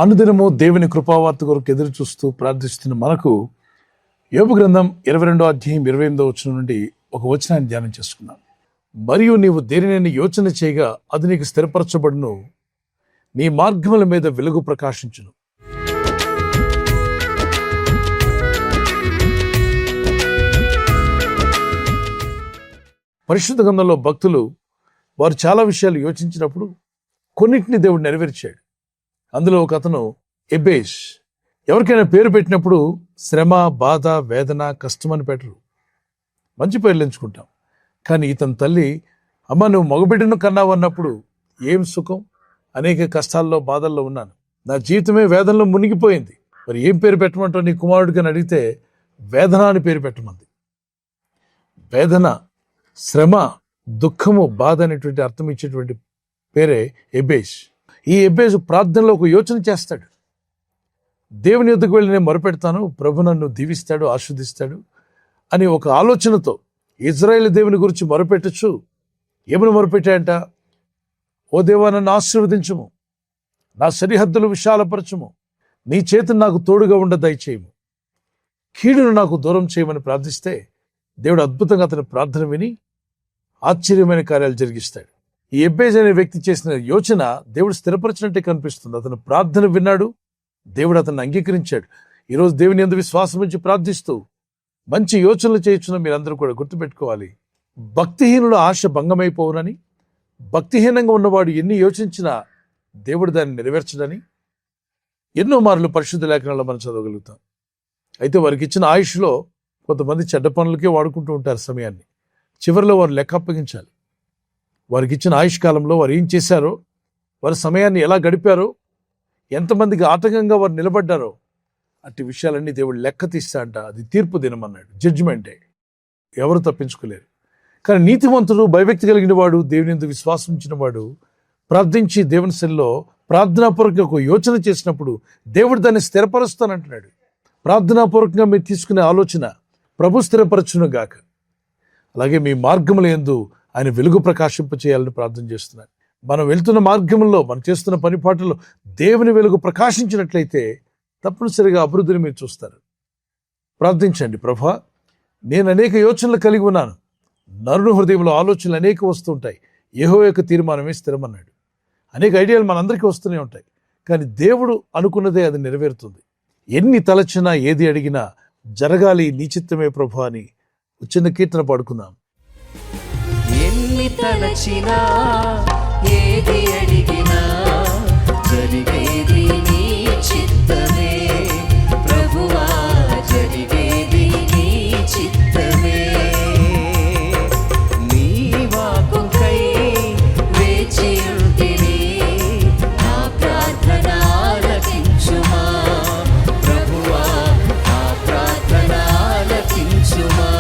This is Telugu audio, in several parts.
అనుదినము దేవుని కృపావార్త కొరకు ఎదురు చూస్తూ ప్రార్థిస్తున్న మనకు యోబు గ్రంథం 22వ అధ్యాయం 28వ వచనం నుండి ఒక వచనాన్ని ధ్యానం చేసుకున్నాం. మరియు నీవు దేనినైనా యోచన చేయగా అది నీకు స్థిరపరచబడును, నీ మార్గముల మీద వెలుగు ప్రకాశించును. పరిశుద్ధ గ్రంథంలో భక్తులు వారు చాలా విషయాలు యోచించినప్పుడు కొన్నిటిని దేవుడు నెరవేర్చాడు. అందులో ఒక అతను ఎబేష్. ఎవరికైనా పేరు పెట్టినప్పుడు శ్రమ, బాధ, వేదన, కష్టం అని పెట్టరు, మంచి పేర్లు ఎంచుకుంటాం. కానీ ఇతని తల్లి, అమ్మ నువ్వు మగబిడ్డను కన్నావు అన్నప్పుడు ఏం సుఖం, అనేక కష్టాల్లో బాధల్లో ఉన్నాను, నా జీవితమే వేదనలో మునిగిపోయింది, మరి ఏం పేరు పెట్టమంటావు నీ కుమారుడికి అని అడిగితే వేదన అని పేరు పెట్టమంది. వేదన, శ్రమ, దుఃఖము, బాధ అనేటువంటి అర్థం ఇచ్చేటువంటి పేరే ఎబేష్. ఈ ఎబేష్ ప్రార్థనలో ఒక యోచన చేస్తాడు. దేవుని యొద్దకు వెళ్ళి నేను మొరపెడతాను, ప్రభు నన్ను దీవిస్తాడు, ఆశీర్వదిస్తాడు అని ఒక ఆలోచనతో ఇజ్రాయేల్ దేవుని గురించి మొరపెట్టచ్చు. ఏమని మొరపెట్టాయంట? ఓ దేవా నన్ను ఆశీర్వదించుము, నా సరిహద్దులు విశాలపరచుము, నీ చేతిని నాకు తోడుగా ఉండ దయచేయము, కీడును నాకు దూరం చేయమని ప్రార్థిస్తే దేవుడు అద్భుతంగా అతని ప్రార్థన విని ఆశ్చర్యమైన కార్యాలు జరిగిస్తాడు. ఈ ఎబ్బేజ్ అనే వ్యక్తి చేసిన యోచన దేవుడు స్థిరపరచినట్టే కనిపిస్తుంది. అతను ప్రార్థన విన్నాడు, దేవుడు అతన్ని అంగీకరించాడు. ఈరోజు దేవుని యందు విశ్వాసం నుంచి ప్రార్థిస్తూ మంచి యోచనలు చేయించిన మీరందరూ కూడా గుర్తుపెట్టుకోవాలి, భక్తిహీనుల ఆశ భంగమైపోవునని, భక్తిహీనంగా ఉన్నవాడు ఎన్ని యోచించినా దేవుడు దాన్ని నెరవేర్చడని ఎన్నో మార్లు పరిశుద్ధ లేఖనాల్లో మనం చదవగలుగుతాం. అయితే వారికి ఇచ్చిన ఆయుష్లో కొంతమంది చెడ్డ పనులకే వాడుకుంటూ ఉంటారు సమయాన్ని. చివరిలో వారు లెక్క అప్పగించాలి. వారికి ఇచ్చిన ఆయుష్ కాలంలో వారు ఏం చేశారో, వారి సమయాన్ని ఎలా గడిపారో, ఎంతమందికి ఆటంకంగా వారు నిలబడ్డారో, అట్టి విషయాలన్నీ దేవుడు లెక్క తీస్తాడంట. అది తీర్పు దినం అన్నాడు, జడ్జిమెంటే. ఎవరు తప్పించుకోలేరు. కానీ నీతివంతుడు, భయభక్తి కలిగిన వాడు, దేవుని యందు విశ్వాసం ఉంచిన వాడు ప్రార్థించి దేవుని సన్నిధిలో ప్రార్థనాపూర్వకంగా ఒక యోచన చేసినప్పుడు దేవుడు దాన్ని స్థిరపరుస్తానంటున్నాడు. ప్రార్థనాపూర్వకంగా మీరు తీసుకునే ఆలోచన ప్రభు స్థిరపరచును గాక. అలాగే మీ మార్గముల యందు ఆయన వెలుగు ప్రకాశింప చేయాలని ప్రార్థన చేస్తున్నాను. మనం వెళ్తున్న మార్గంలో, మనం చేస్తున్న పనిపాట్లలో దేవుని వెలుగు ప్రకాశించినట్లయితే తప్పనిసరిగా అభివృద్ధిని మీరు చూస్తారు. ప్రార్థించండి, ప్రభా నేను అనేక యోచనలు కలిగి ఉన్నాను, నరుని హృదయంలో ఆలోచనలు అనేక వస్తుంటాయి, యెహోవా యొక్క తీర్మానమే స్థిరమన్నాడు. అనేక ఐడియాలు మనందరికీ వస్తూనే ఉంటాయి, కానీ దేవుడు అనుకున్నదే అది నెరవేరుతుంది. ఎన్ని తలచినా ఏది అడిగినా జరగాలి నీ చిత్తమే ప్రభు అని చిన్న కీర్తన పాడుకుందాం. ఎన్ని తలచినా ఏది అడిగినా జరిగేది నీ చిత్తమే ప్రభువా, జరిగేది నీ చిత్తమే. నీ వాక్కుకై వేచి ఉంటిని, నా ప్రార్థన ఆలకించుమా ప్రభువా, నా ప్రార్థన ఆలకించుమా.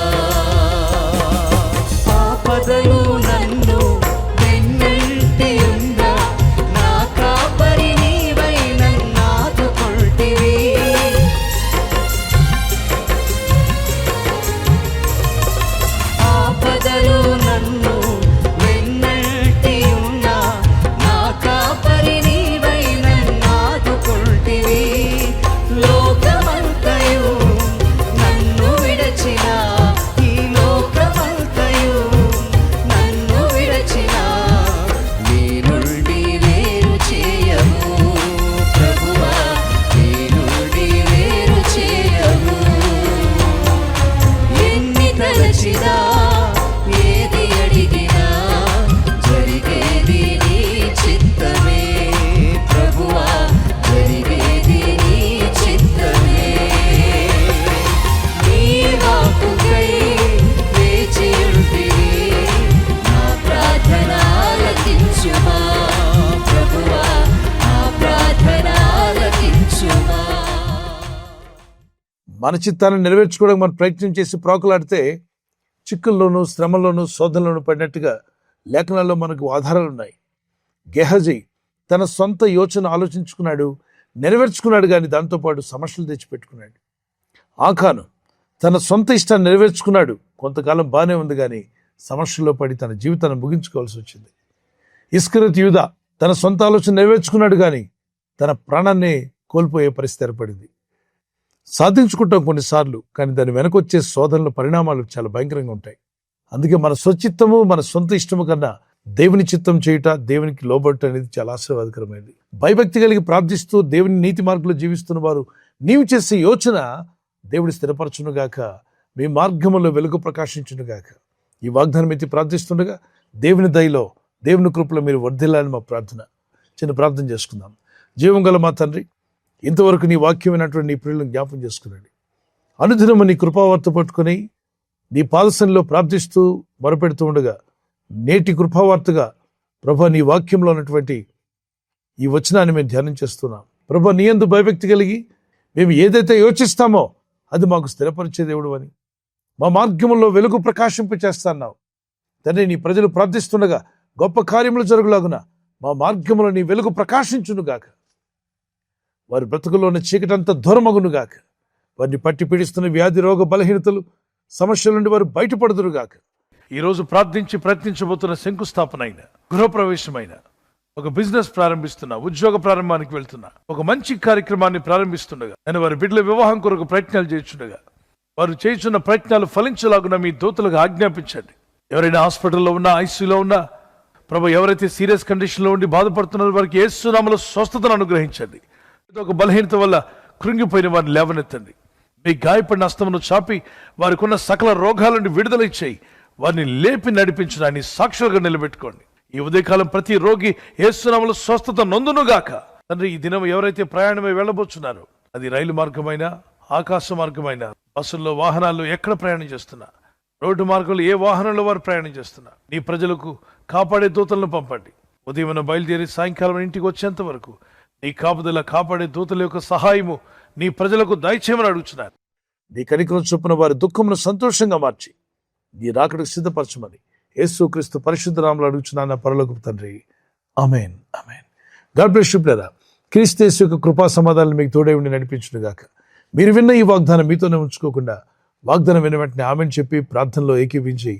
ఆపదలు నన్ను వెన్నంటి ఉన్నా, నా కాపరి నీవై నన్ను ఆదుకొంటివి. ఆపదలు నన్ను వెన్నంటి ఉన్నా, నా కాపరి నీవై నన్ను ఆదుకొంటివి. లోకమంతయు నన్ను విడచిన, ఈ లోకమంతయు నన్ను విడచిన, నీ నుండి వేరు చేయము ప్రభువా, నీ నుండి వేరు చేయము. ఎన్ని తలచినా ఏది అడిగినా జరిగేది నీ చిత్తమే ప్రభువా, జరిగేది నీ చిత్తమే. నీ వాక్కుకై వేచి ఉంటిని, నా ప్రార్థన ఆలకించుమా ప్రభువా, నా ప్రార్థన ఆలకించుమా. మన చిత్తాన్ని నెరవేర్చుకోవడానికి మనం ప్రయత్నం చేసి ప్రాకులాడితే చిక్కుల్లోనూ, శ్రమల్లోనూ, శోధనలోనూ పడినట్టుగా లేఖనాల్లో మనకు ఆధారాలు ఉన్నాయి. గెహజీ తన సొంత యోచన ఆలోచించుకున్నాడు, నెరవేర్చుకున్నాడు, కానీ దాంతోపాటు సమస్యలు తెచ్చిపెట్టుకున్నాడు. ఆకాను తన సొంత ఇష్టాన్ని నెరవేర్చుకున్నాడు, కొంతకాలం బాగానే ఉంది, కానీ సమస్యల్లో పడి తన జీవితాన్ని ముగించుకోవాల్సి వచ్చింది. ఇస్కరియోతు యూదా తన సొంత ఆలోచన నెరవేర్చుకున్నాడు, కానీ తన ప్రాణాన్ని కోల్పోయే పరిస్థితి ఏర్పడింది. సాధించుకుంటాం కొన్నిసార్లు, కానీ దాని వెనకొచ్చే శోధనల పరిణామాలు చాలా భయంకరంగా ఉంటాయి. అందుకే మన స్వచిత్తము, మన సొంత ఇష్టము కన్నా దేవుని చిత్తం చేయుట, దేవునికి లోబడట అనేది చాలా ఆశీర్వాదకరమైనది. భయభక్తి కలిగి ప్రార్థిస్తూ దేవుని నీతి మార్గంలో జీవిస్తున్న వారు నీవు చేసే యోచన దేవుడి స్థిరపరచునుగాక, మీ మార్గములో వెలుగు ప్రకాశించునుగాక. ఈ వాగ్దానం ఎత్తి ప్రార్థిస్తుండగా దేవుని దయలో, దేవుని కృపలో మీరు వర్ధిల్లాలని మా ప్రార్థన. చిన్న ప్రార్థన చేసుకుందాం. జీవం గల మా తండ్రి, ఇంతవరకు నీ వాక్యమైనటువంటి నీ ప్రియులను జ్ఞాపం చేసుకునండి. అనుదినము నీ కృపావార్త పట్టుకుని నీ పాదసంలో ప్రార్థిస్తూ మొరపెడుతూ ఉండగా నేటి కృపావార్తగా ప్రభా నీ వాక్యంలో ఉన్నటువంటి ఈ వచనాన్ని మేము ధ్యానం చేస్తున్నాం. ప్రభా నీ యందు భయభక్తి కలిగి మేము ఏదైతే యోచిస్తామో అది మాకు స్థిరపరిచే దేవుడు అని, మా మార్గంలో వెలుగు ప్రకాశింప చేస్తున్నావు తండ్రి. నీ ప్రజలు ప్రార్థిస్తుండగా గొప్ప కార్యములు జరుగులాగున మా మార్గంలో నీ వెలుగు ప్రకాశించునుగాక. వారి బ్రతుకుల్లోని చీకటంతా దూరమగునుగాక. వారిని పట్టి పీడిస్తున్న వ్యాధి, రోగ, బలహీనతలు, సమస్యల నుండి వారు బయటపడుదురుగాక. ఈరోజు ప్రార్థించి ప్రయత్నించబోతున్న శంకుస్థాపన అయిన, గృహప్రవేశమైన, ఒక బిజినెస్ ప్రారంభిస్తున్నా, ఉద్యోగ ప్రారంభానికి వెళ్తున్నా, ఒక మంచి కార్యక్రమాన్ని ప్రారంభిస్తుండగా, నేను వారి బిడ్డల వివాహం కొరకు ప్రయత్నాలు చేస్తుండగా వారు చేస్తున్న ప్రయత్నాలు ఫలించలాగున మీ దూతలకు ఆజ్ఞాపించండి. ఎవరైనా హాస్పిటల్లో ఉన్నా, ఐసీయూలో ఉన్నా ప్రభు, ఎవరైతే సీరియస్ కండిషన్లో ఉండి బాధపడుతున్నారో వారికి యేసు నామములో స్వస్థతను అనుగ్రహించండి. ఒక బలహీనత వల్ల కృంగిపోయిన వారిని లేవనెత్తండి. మీ గాయపడిన హస్తమును చాపి వారికి ఉన్న సకల రోగాల నుండి విడుదల ఇచ్చేయి. వారిని లేపి నడిపించడాన్ని సాక్షులుగా నిలబెట్టుకోండి. ఈ ఉదయకాలం ప్రతి రోగి యేసు నామములో స్వస్థత నొందునుగాక. తండ్రి, ఈ దినం ఎవరైతే ప్రయాణమై వెళ్ళబోతున్నారో, అది రైలు మార్గమైనా, ఆకాశ మార్గమైనా, బస్సుల్లో, వాహనాల్లో ఎక్కడ ప్రయాణం చేస్తున్నా, రోడ్డు మార్గంలో ఏ వాహనంలో వారు ప్రయాణం చేస్తున్నా, నీ ప్రజలకు కాపాడే దూతలను పంపండి. ఉదయం బయలుదేరి సాయంకాలం ఇంటికి వచ్చేంత వరకు నీ కాపుదల, కాపాడే దూతల యొక్క సహాయము నీ ప్రజలకు దయచేయమని అడుగుతున్నారు. నీ కనికరం చొప్పున వారి దుఃఖమును సంతోషంగా మార్చి నీ రాకడకు సిద్ధపరచమని యేసుక్రీస్తు పరిశుద్ధ నామములో అడుగుచున్నాను నా పరలోకపు తండ్రి. ఆమేన్, ఆమేన్. God bless you brother. క్రీస్తు యేసు యొక్క కృపా సమాధానాలు మీకు తోడై ఉండి నడిపించునుగాక. మీరు విన్న ఈ వాగ్దానం మీతోనే ఉంచుకోకుండా, వాగ్దానం విన్న వెంటనే ఆమెన్ చెప్పి ప్రార్థనలో ఏకీవించి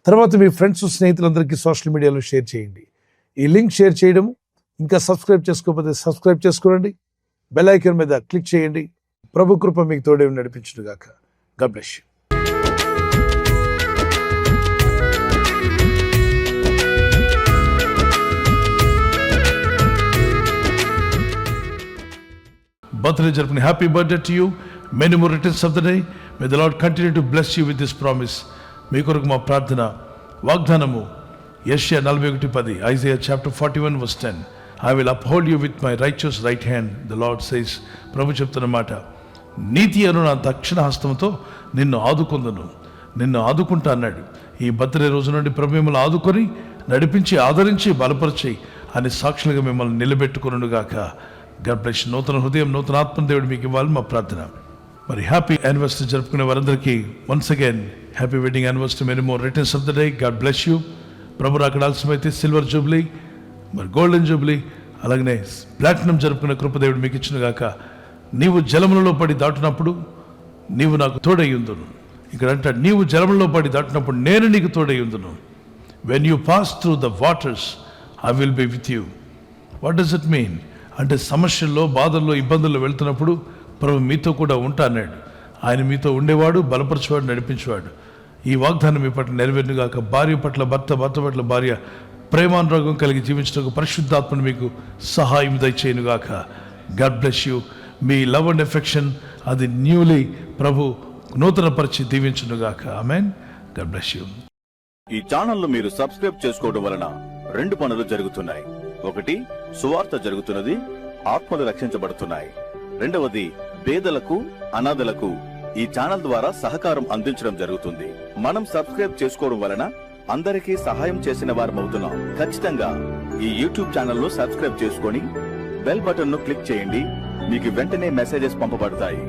తర్వాత మీ ఫ్రెండ్స్, స్నేహితులందరికీ సోషల్ మీడియాలో షేర్ చేయండి. ఈ లింక్ షేర్ చేయడం, ఇంకా సబ్స్క్రైబ్ చేసుకోకపోతే సబ్స్క్రైబ్ చేసుకోండి. బెల్ ఐకాన్ మీద క్లిక్ చేయండి. ప్రభు కృప మీకు తోడే నడిపించునుగాక. God bless you. బర్త్డే జరుపుకునే happy birthday to you. Many more returns of the day. May the Lord continue to bless you with this promise. మీ కొరకు మా ప్రార్థన, వాగ్దానము యెషయా 41:10, Isaiah chapter 41:10. I will uphold you with my righteous right hand, the Lord says. ప్రభు చెప్తున్న మాట, నీతి అను నా దక్షిణ హస్తంతో నిన్ను ఆదుకొందును, నిన్ను ఆదుకుంటా అన్నాడు. ఈ బర్త్డే రోజు నుండి ప్రభు మిమ్మల్ని ఆదుకొని నడిపించి, ఆదరించి, బలపరిచి అని సాక్షులుగా మిమ్మల్ని నిలబెట్టుకొనుగాక. God bless you. నూతన హృదయం, నూతన ఆత్మ దేవుడు మీకు ఇవ్వాలి మా ప్రార్థన. మరి హ్యాపీ యానివర్సరీ జరుపుకునే వారందరికీ once again happy wedding anniversary. Many more returns of the day. God bless you. ప్రభు అక్కడ ఆలస్యమైతే సిల్వర్ జూబ్లీ, మరి గోల్డెన్ జూబ్లీ, అలాగనే ప్లాటినం జరుపుకునే కృపదేవుడు మీకు ఇచ్చినగాక. నీవు జలములలో పడి దాటినప్పుడు నీవు నాకు తోడై ఉందును. ఇక్కడ అంటాడు, నీవు జలములలో పడి దాటినప్పుడు నేను నీకు తోడై ఉందును. When you pass through the waters I will be with you. What does it mean అంటే, సమస్యల్లో, బాధల్లో, ఇబ్బందుల్లో వెళ్తున్నప్పుడు ప్రభు మీతో కూడా ఉంటా అన్నాడు. ఆయన మీతో ఉండేవాడు, బలపరచేవాడు, నడిపించేవాడు. ఈ వాగ్దానం మీ పట్ల నెరవేరునుగాక. భార్య పట్ల భర్త, భర్త పట్ల భార్య ప్రేమానురాగం కలిగి జీవించడానికి పరిశుద్ధాత్మను మీకు సహాయం దయచేయునుగాక. God bless you. మీ లవ్ అండ్ ఎఫెక్షన్ అది న్యూలీ ప్రభు నూతన పరిచి దీవించునుగాక. ఆమేన్. God bless you. ఈ ఛానల్ మీరు సబ్స్క్రైబ్ చేసుకోవడం వలన 2 పనులు జరుగుతున్నాయి. ఒకటి, సువార్త జరుగుతున్నది, ఆత్మలు రక్షించబడుతున్నాయి. రెండవది, పేదలకు, అనాథలకు ఈ ఛానల్ ద్వారా సహకారం అందించడం జరుగుతుంది. మనం సబ్స్క్రైబ్ చేసుకోవడం వలన అందరికీ సహాయం చేసిన వారమవుతున్నాం. ఖచ్చితంగా ఈ యూట్యూబ్ ఛానల్ సబ్స్క్రైబ్ చేసుకొని బెల్ బటన్ ను క్లిక్ చేయండి. మీకు వెంటనే మెసేజెస్ పంపబడతాయి.